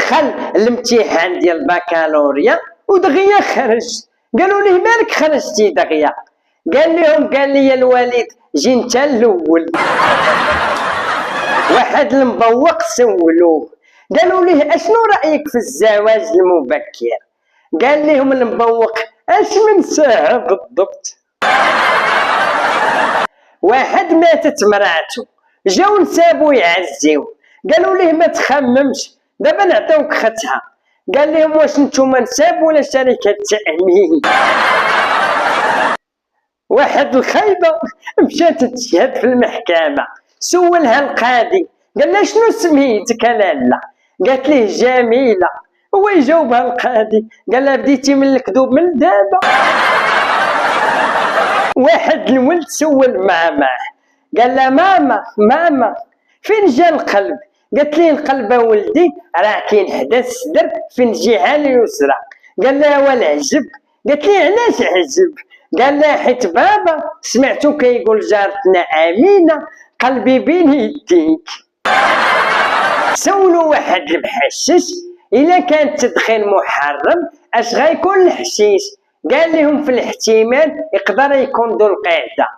دخل الامتحان ديال البكالوريا ودغيا خرج. قالوا ليه مالك خرجتي دغيا؟ قال لي الوالد جي انت الاول. واحد المبوق سولوه قالوا ليه اشنو رايك في الزواج المبكر؟ قال لهم المبوق اش من ساعه بالضبط. واحد ماتت مراته جاو نسابو يعزيو قالوا ليه ما تخممش دابا نعطيوك ختها. قال لهم واش نتوما نساب ولا شركه تامين؟ واحد الخايبه مشات تشهد في المحكمه سولها القاضي قال لها شنو سميتك لاله؟ قالت ليه جميله. هو يجاوبها القاضي قال لها بديتي من الكذوب من دابا. واحد الولد سول ماماه قال لها ماما فين جا القلب؟ قالت ليه القلب ولدي راه كاين حدا الصدر في الجهه اليسرى. قال لها والعجب؟ قالت ليه علاش عجب؟ قال لها حيت بابا سمعتو كيقول جارتنا امينه قلبي بين يديك. سولوا واحد المحشش الا كان التدخين محرم اش غيكون الحشيش؟ قال لهم في الاحتمال يقدر يكون ذو القعده.